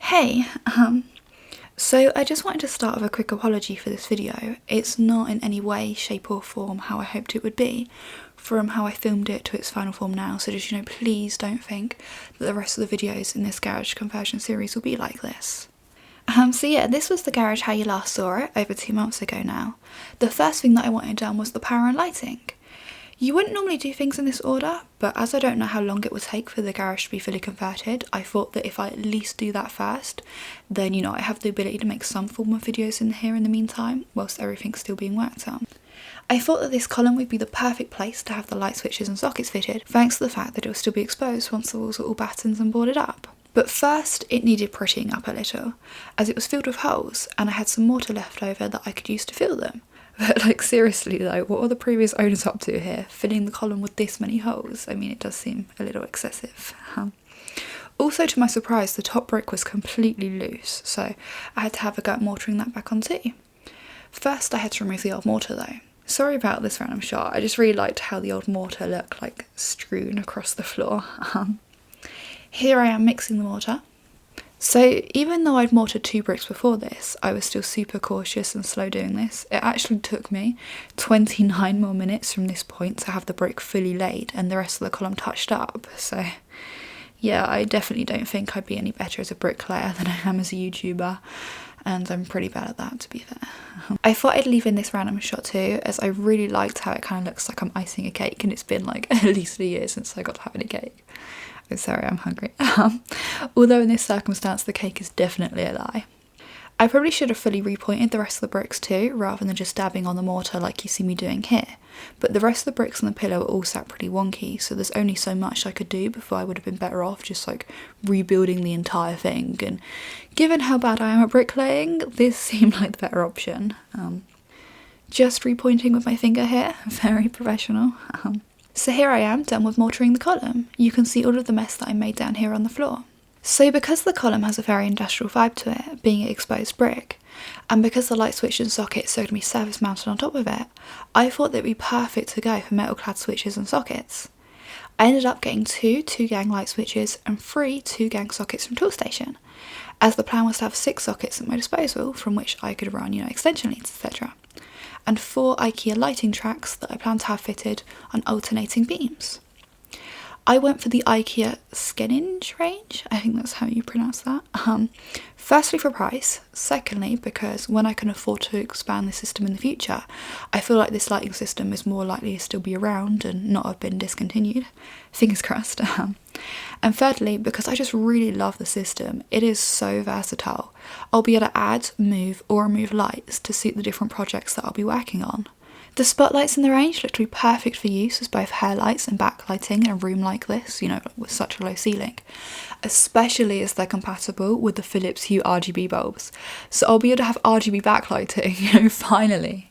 Hey, so I just wanted to start with a quick apology for this video. It's not in any way, shape or form how I hoped it would be from how I filmed it to its final form now, so just, please don't think that the rest of the videos in this garage conversion series will be like this. So yeah, this was the garage how you last saw it over 2 months ago now. The first thing that I wanted done was the power and lighting. You wouldn't normally do things in this order, but as I don't know how long it would take for the garage to be fully converted, I thought that if I at least do that first, then I have the ability to make some form of videos in here in the meantime, whilst everything's still being worked on. I thought that this column would be the perfect place to have the light switches and sockets fitted, thanks to the fact that it will still be exposed once the walls are all battened and boarded up. But first, it needed prettying up a little, as it was filled with holes, and I had some mortar left over that I could use to fill them. But seriously though, what are the previous owners up to here, filling the column with this many holes? I mean, it does seem a little excessive. Also, to my surprise, the top brick was completely loose, so I had to have a go at mortaring that back on too. First, I had to remove the old mortar though. Sorry about this random shot, I just really liked how the old mortar looked like strewn across the floor. Here I am mixing the mortar. So even though I'd mortared 2 bricks before this, I was still super cautious and slow doing this. It actually took me 29 more minutes from this point to have the brick fully laid and the rest of the column touched up. So yeah, I definitely don't think I'd be any better as a bricklayer than I am as a YouTuber, and I'm pretty bad at that, to be fair. I thought I'd leave in this random shot too, as I really liked how it kind of looks like I'm icing a cake, and it's been like at least a year since I got to have any cake. I'm sorry, I'm hungry. Although in this circumstance the cake is definitely a lie. I probably should have fully repointed the rest of the bricks too, rather than just dabbing on the mortar like you see me doing here. But the rest of the bricks on the pillar were all sat pretty wonky, so there's only so much I could do before I would have been better off just rebuilding the entire thing. And given how bad I am at bricklaying, this seemed like the better option. Just repointing with my finger here, very professional. So here I am, done with mortaring the column. You can see all of the mess that I made down here on the floor. So because the column has a very industrial vibe to it, being exposed brick, and because the light switch and sockets are going to be surface mounted on top of it, I thought they'd be perfect to go for metal clad switches and sockets. I ended up getting 2 2-gang light switches and 3 2-gang sockets from Toolstation, as the plan was to have 6 sockets at my disposal from which I could run, extension leads, etc. And 4 Ikea Lighting tracks that I plan to have fitted on alternating beams. I went for the Ikea Skenninge range, I think that's how you pronounce that. Firstly for price, secondly because when I can afford to expand the system in the future, I feel like this lighting system is more likely to still be around and not have been discontinued. Fingers crossed. And thirdly, because I just really love the system. It is so versatile. I'll be able to add, move or remove lights to suit the different projects that I'll be working on. The spotlights in the range look to be perfect for use as both hair lights and backlighting in a room like this, with such a low ceiling, especially as they're compatible with the Philips Hue RGB bulbs. So I'll be able to have RGB backlighting, finally.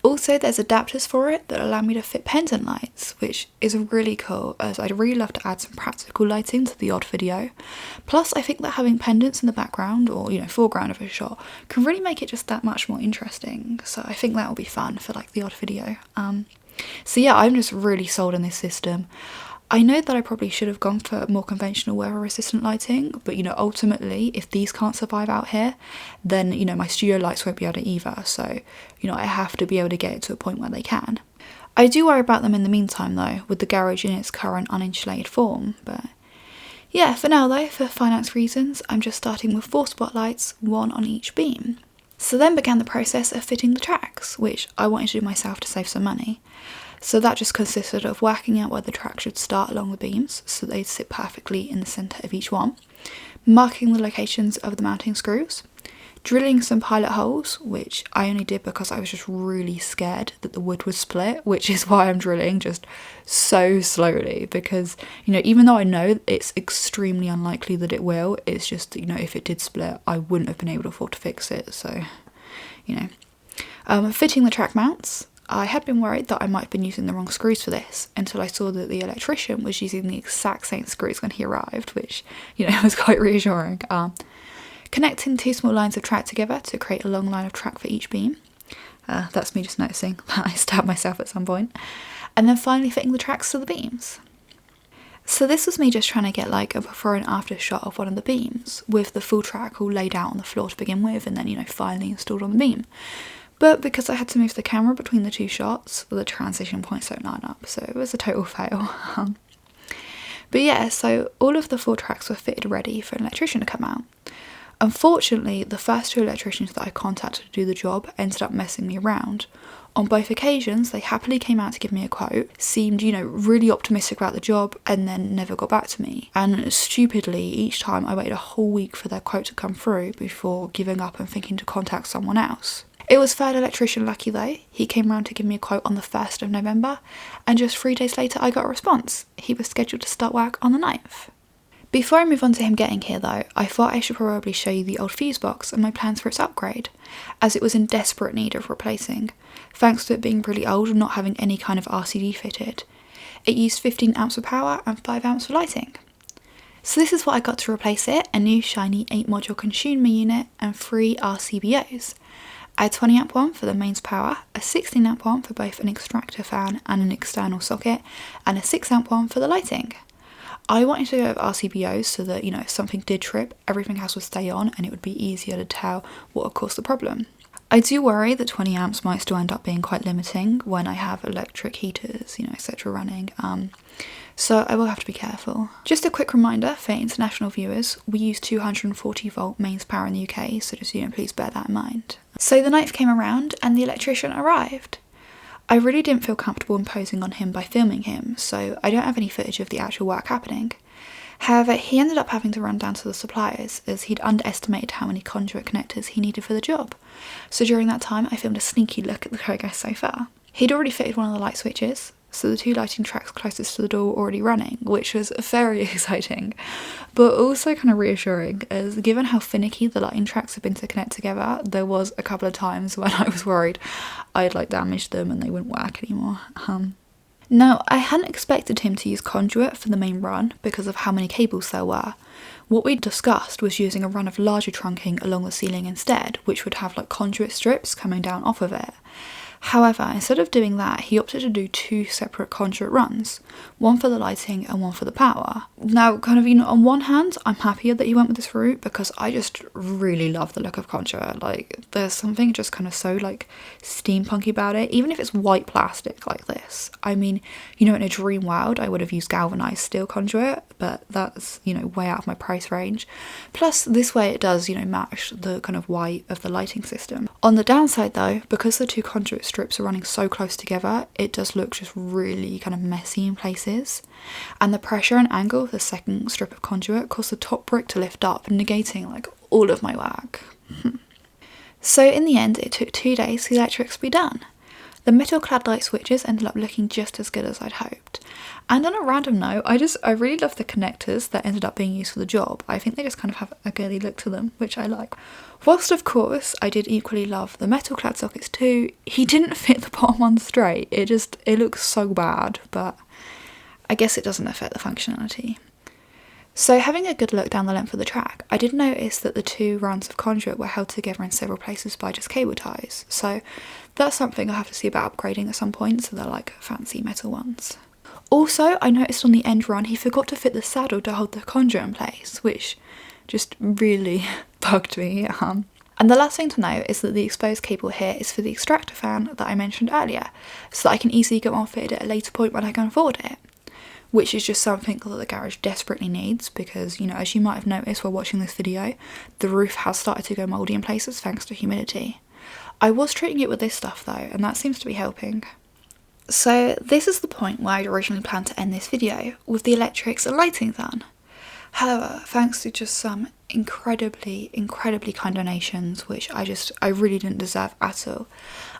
Also, there's adapters for it that allow me to fit pendant lights, which is really cool, as I'd really love to add some practical lighting to the odd video. Plus, I think that having pendants in the background, or foreground of a shot, can really make it just that much more interesting. So I think that will be fun for the odd video. So yeah, I'm just really sold on this system. I know that I probably should have gone for more conventional weather resistant lighting, but ultimately if these can't survive out here, then my studio lights won't be able to either, so I have to be able to get it to a point where they can. I do worry about them in the meantime though, with the garage in its current uninsulated form, but yeah, for now though, for finance reasons, I'm just starting with 4 spotlights, 1 on each beam. So then began the process of fitting the tracks, which I wanted to do myself to save some money. So that just consisted of working out where the track should start along the beams so they'd sit perfectly in the centre of each one, marking the locations of the mounting screws, drilling some pilot holes, which I only did because I was just really scared that the wood would split, which is why I'm drilling just so slowly, because even though I know it's extremely unlikely that it will, it's just if it did split I wouldn't have been able to afford to fix it. So fitting the track mounts, I had been worried that I might have been using the wrong screws for this until I saw that the electrician was using the exact same screws when he arrived, which, was quite reassuring. Connecting 2 small lines of track together to create a long line of track for each beam. That's me just noticing that I stabbed myself at some point. And then finally fitting the tracks to the beams. So this was me just trying to get like a before and after shot of one of the beams with the full track all laid out on the floor to begin with, and then, you know, finally installed on the beam. But because I had to move the camera between the two shots, the transition points don't line up, so it was a total fail. But yeah, so all of the 4 tracks were fitted ready for an electrician to come out. Unfortunately, the first 2 electricians that I contacted to do the job ended up messing me around. On both occasions, they happily came out to give me a quote, seemed, you know, really optimistic about the job, and then never got back to me. And stupidly, each time I waited a whole week for their quote to come through before giving up and thinking to contact someone else. It was third electrician lucky though. He came round to give me a quote on the 1st of November, and just 3 days later I got a response. He was scheduled to start work on the 9th. Before I move on to him getting here though, I thought I should probably show you the old fuse box and my plans for its upgrade, as it was in desperate need of replacing, thanks to it being really old and not having any kind of RCD fitted. It used 15 amps of power and 5 amps for lighting. So this is what I got to replace it: a new shiny 8 module consumer unit and 3 RCBOs. A 20 amp one for the mains power, a 16 amp one for both an extractor fan and an external socket, and a 6 amp one for the lighting. I wanted to go with RCBOs so that, you know, if something did trip, everything else would stay on and it would be easier to tell what would cause the problem. I do worry that 20 amps might still end up being quite limiting when I have electric heaters, you know, etc. running, so I will have to be careful. Just a quick reminder for international viewers, we use 240 volt mains power in the UK, so just, you know, please bear that in mind. So the 9th came around and the electrician arrived. I really didn't feel comfortable imposing on him by filming him, so I don't have any footage of the actual work happening. However, he ended up having to run down to the suppliers as he'd underestimated how many conduit connectors he needed for the job. So during that time I filmed a sneaky look at the progress so far. He'd already fitted one of the light switches, so the 2 lighting tracks closest to the door were already running, which was very exciting, but also kind of reassuring, as given how finicky the lighting tracks have been to connect together, there was a couple of times when I was worried I'd like damaged them and they wouldn't work anymore. Now, I hadn't expected him to use conduit for the main run because of how many cables there were. What we discussed was using a run of larger trunking along the ceiling instead, which would have like conduit strips coming down off of it. However, instead of doing that, he opted to do 2 separate conduit runs, one for the lighting and one for the power. Now, kind of, you know, on one hand, I'm happier that he went with this route because I just really love the look of conduit. Like, there's something just kind of so, like, steampunky about it, even if it's white plastic like this. I mean, you know, in a dream world, I would have used galvanised steel conduit, but that's, you know, way out of my price range. Plus, this way it does, you know, match the kind of white of the lighting system. On the downside though, because the 2 conduit strips are running so close together, it does look just really kind of messy in places, and the pressure and angle of the second strip of conduit caused the top brick to lift up, negating like all of my work. So in the end, it took 2 days for the electrics to be done. The metal clad light switches ended up looking just as good as I'd hoped. And on a random note, I really love the connectors that ended up being used for the job. I think they just kind of have a girly look to them, which I like. Whilst of course I did equally love the metal clad sockets too, he didn't fit the bottom one straight. It looks so bad, but I guess it doesn't affect the functionality. So having a good look down the length of the track, I did notice that the 2 runs of conduit were held together in several places by just cable ties. So that's something I'll have to see about upgrading at some point, so they're like fancy metal ones. Also, I noticed on the end run he forgot to fit the saddle to hold the conduit in place, which just really bugged me. And the last thing to note is that the exposed cable here is for the extractor fan that I mentioned earlier, so that I can easily get one fitted at a later point when I can afford it. Which is just something that the garage desperately needs because, you know, as you might have noticed while watching this video, the roof has started to go mouldy in places thanks to humidity. I was treating it with this stuff though, and that seems to be helping. So this is the point where I'd originally planned to end this video, with the electrics and lighting done. However, thanks to just some incredibly kind donations, which I really didn't deserve at all,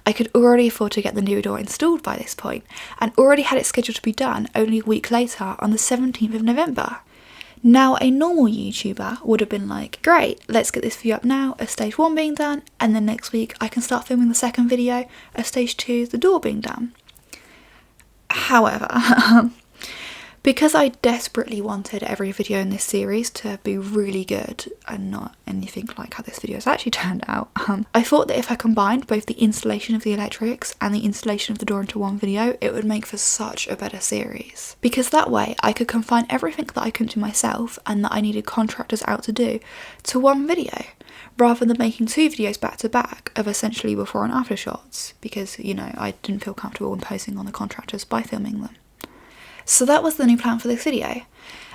I could already afford to get the new door installed by this point, and already had it scheduled to be done only a week later on the 17th of November. Now, a normal YouTuber would have been like, great, let's get this video up now, a stage 1 being done, and then next week I can start filming the second video, a stage 2, the door being done. However, Because I desperately wanted every video in this series to be really good and not anything like how this video has actually turned out, I thought that if I combined both the installation of the electrics and the installation of the door into one video, it would make for such a better series. Because that way I could confine everything that I couldn't do myself and that I needed contractors out to do to one video, rather than making 2 videos back to back of essentially before and after shots, because, you know, I didn't feel comfortable imposing on the contractors by filming them. So that was the new plan for this video,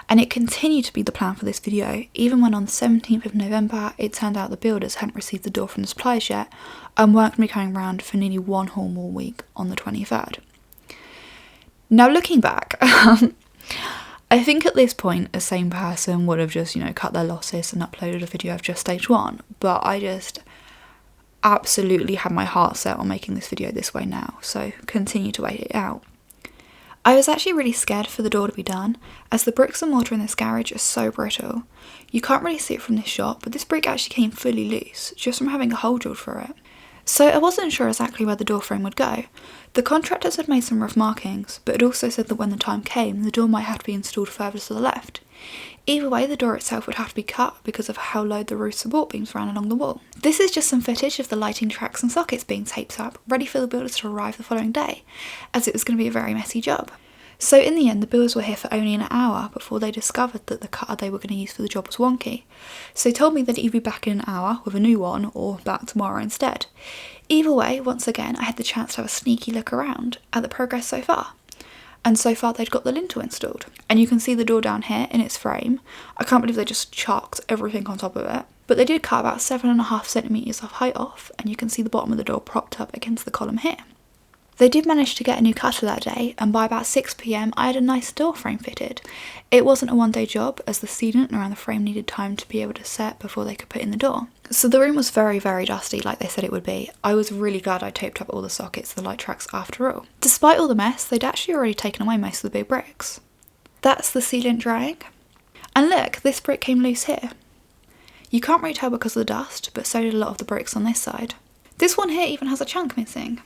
and it continued to be the plan for this video even when on the 17th of November it turned out the builders hadn't received the door from the suppliers yet and weren't going to be coming around for nearly 1 whole more week on the 23rd. Now looking back, I think at this point a sane person would have just, you know, cut their losses and uploaded a video of just stage 1, but I just absolutely had my heart set on making this video this way now, so continue to wait it out. I was actually really scared for the door to be done, as the bricks and mortar in this garage are so brittle. You can't really see it from this shot, but this brick actually came fully loose, just from having a hole drilled through it. So I wasn't sure exactly where the door frame would go. The contractors had made some rough markings, but had also said that when the time came, the door might have to be installed further to the left. Either way, the door itself would have to be cut because of how low the roof support beams ran along the wall. This is just some footage of the lighting tracks and sockets being taped up, ready for the builders to arrive the following day, as it was going to be a very messy job. So in the end, the builders were here for only an hour before they discovered that the cutter they were going to use for the job was wonky. So they told me they'd either be back in an hour with a new one or back tomorrow instead. Either way, once again, I had the chance to have a sneaky look around at the progress so far. And so far they'd got the lintel installed. And you can see the door down here in its frame. I can't believe they just chucked everything on top of it. But they did cut about 7.5 centimetres of height off, and you can see the bottom of the door propped up against the column here. They did manage to get a new cutter that day, and by about 6 PM I had a nice door frame fitted. It wasn't a one-day job, as the sealant around the frame needed time to be able to set before they could put in the door. So the room was very, very dusty like they said it would be. I was really glad I taped up all the sockets, the light tracks after all. Despite all the mess, they'd actually already taken away most of the big bricks. That's the sealant drying. And look, this brick came loose here. You can't really tell because of the dust, but so did a lot of the bricks on this side. This one here even has a chunk missing.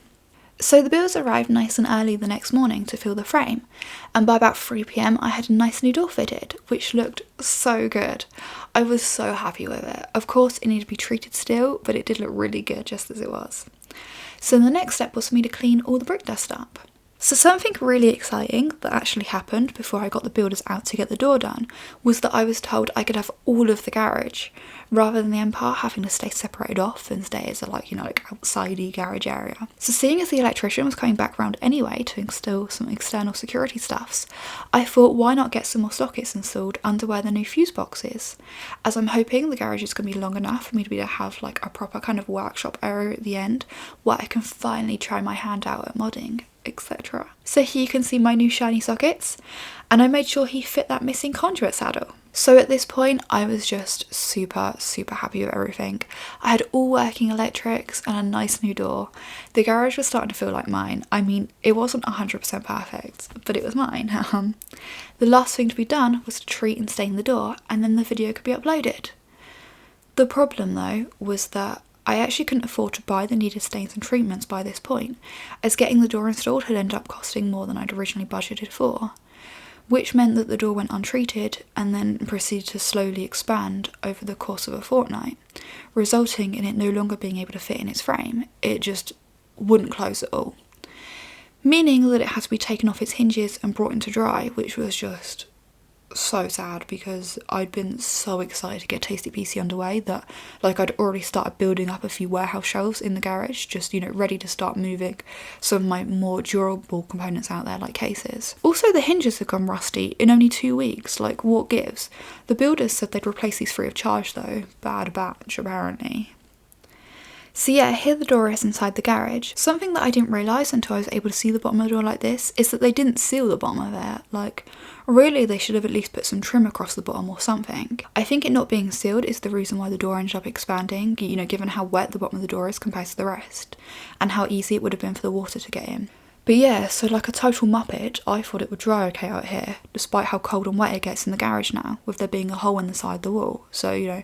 So the builders arrived nice and early the next morning to fill the frame, and by about 3 PM I had a nice new door fitted, which looked so good. I was so happy with it. Of course it needed to be treated still, but it did look really good just as it was. So the next step was for me to clean all the brick dust up. So something really exciting that actually happened before I got the builders out to get the door done was that I was told I could have all of the garage, rather than the end part having to stay separated off and stay as a outside-y garage area. So seeing as the electrician was coming back round anyway to install some external security stuffs, I thought why not get some more sockets installed under where the new fuse box is, as I'm hoping the garage is going to be long enough for me to be able to have like a proper kind of workshop area at the end where I can finally try my hand out at modding, etc. So here you can see my new shiny sockets, and I made sure he fit that missing conduit saddle. So at this point I was just super happy with everything. I had all working electrics and a nice new door. The garage was starting to feel like mine. I mean, it wasn't 100% perfect, but it was mine. The last thing to be done was to treat and stain the door, and then the video could be uploaded. The problem though was that I actually couldn't afford to buy the needed stains and treatments by this point, as getting the door installed had ended up costing more than I'd originally budgeted for, which meant that the door went untreated and then proceeded to slowly expand over the course of a fortnight, resulting in it no longer being able to fit in its frame. It just wouldn't close at all, meaning that it had to be taken off its hinges and brought into dry, which was just so sad because I'd been so excited to get TastyPC underway that I'd already started building up a few warehouse shelves in the garage, just ready to start moving some of my more durable components out there like cases. Also the hinges had gone rusty in only 2 weeks, what gives? The builders said they'd replace these free of charge though. Bad batch apparently. So yeah, here the door is inside the garage. Something that I didn't realise until I was able to see the bottom of the door like this is that they didn't seal the bottom of it. Really they should have at least put some trim across the bottom or something. I think it not being sealed is the reason why the door ended up expanding, given how wet the bottom of the door is compared to the rest, and how easy it would have been for the water to get in. But yeah, so like a total muppet, I thought it would dry okay out here, despite how cold and wet it gets in the garage now, with there being a hole in the side of the wall. So,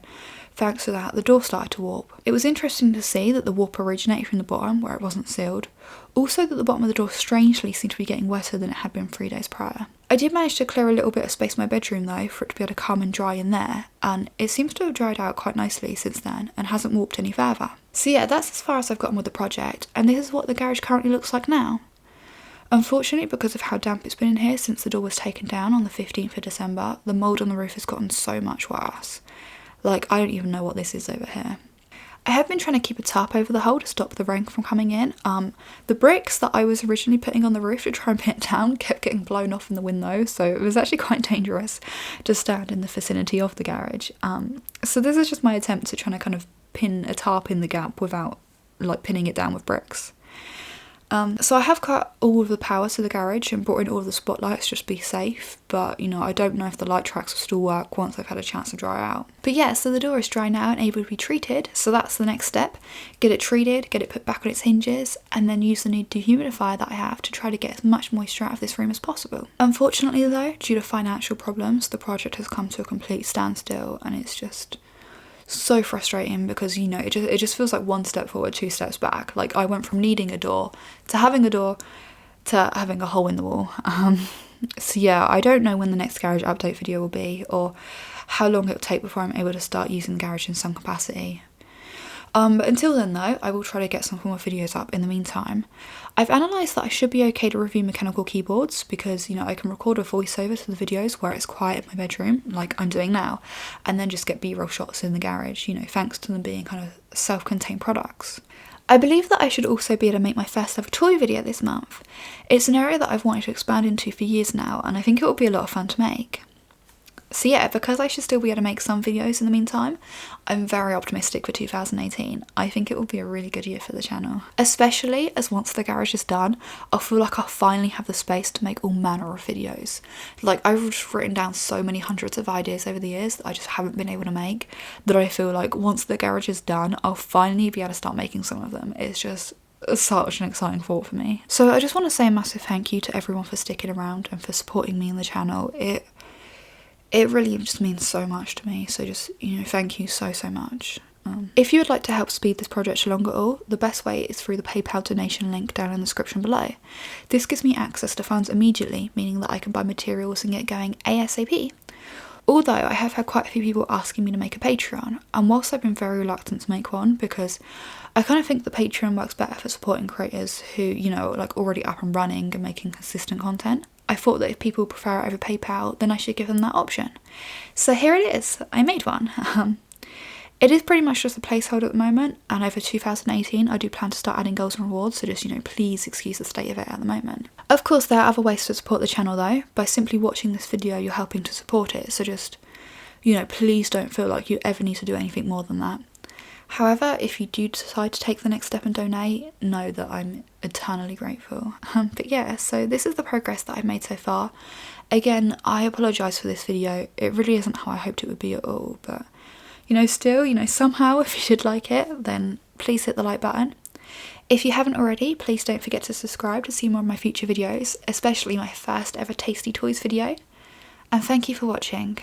thanks to that, the door started to warp. It was interesting to see that the warp originated from the bottom, where it wasn't sealed. Also that the bottom of the door strangely seemed to be getting wetter than it had been 3 days prior. I did manage to clear a little bit of space in my bedroom though for it to be able to come and dry in there, and it seems to have dried out quite nicely since then and hasn't warped any further. So yeah, that's as far as I've gotten with the project, and this is what the garage currently looks like now. Unfortunately, because of how damp it's been in here since the door was taken down on the 15th of December, the mould on the roof has gotten so much worse. Like, I don't even know what this is over here. I have been trying to keep a tarp over the hole to stop the rain from coming in. The bricks that I was originally putting on the roof to try and pin it down kept getting blown off in the wind though, so it was actually quite dangerous to stand in the vicinity of the garage. So this is just my attempt at trying to kind of pin a tarp in the gap without like pinning it down with bricks. So I have cut all of the power to the garage and brought in all of the spotlights just to be safe, but you know, I don't know if the light tracks will still work once I've had a chance to dry out. But yeah, so the door is dry now and able to be treated, so that's the next step. Get it treated, get it put back on its hinges, and then use the new dehumidifier that I have to try to get as much moisture out of this room as possible. Unfortunately though, due to financial problems, the project has come to a complete standstill, and it's just so frustrating because, you know, it just feels like one step forward, two steps back. Like, I went from needing a door to having a hole in the wall. So yeah, I don't know when the next garage update video will be or how long it'll take before I'm able to start using the garage in some capacity. But until then though, I will try to get some form of videos up in the meantime. I've analysed that I should be okay to review mechanical keyboards because, you know, I can record a voiceover to the videos where it's quiet in my bedroom, like I'm doing now, and then just get B-roll shots in the garage, you know, thanks to them being kind of self-contained products. I believe that I should also be able to make my first ever toy video this month. It's an area that I've wanted to expand into for years now, and I think it will be a lot of fun to make. So yeah, because I should still be able to make some videos in the meantime, I'm very optimistic for 2018. I think it will be a really good year for the channel. Especially as once the garage is done, I'll feel like I'll finally have the space to make all manner of videos. Like, I've just written down so many hundreds of ideas over the years that I just haven't been able to make, that I feel like once the garage is done, I'll finally be able to start making some of them. It's just such an exciting thought for me. So I just want to say a massive thank you to everyone for sticking around and for supporting me in the channel. It really just means so much to me, so just, you know, thank you so much. If you would like to help speed this project along at all, the best way is through the PayPal donation link down in the description below. This gives me access to funds immediately, meaning that I can buy materials and get going ASAP. Although I have had quite a few people asking me to make a Patreon, and whilst I've been very reluctant to make one because I kind of think the Patreon works better for supporting creators who, you know, like already up and running and making consistent content, I thought that if people prefer it over PayPal, then I should give them that option. So here it is, I made one. It is pretty much just a placeholder at the moment, and over 2018 I do plan to start adding goals and rewards, so just, you know, please excuse the state of it at the moment. Of course there are other ways to support the channel though. By simply watching this video you're helping to support it, so just, you know, please don't feel like you ever need to do anything more than that. However, if you do decide to take the next step and donate, know that I'm eternally grateful. But yeah, so this is the progress that I've made so far. Again, I apologise for this video. It really isn't how I hoped it would be at all, but, you know, still, you know, somehow if you did like it, then please hit the like button. If you haven't already, please don't forget to subscribe to see more of my future videos, especially my first ever Tasty Toys video. And thank you for watching.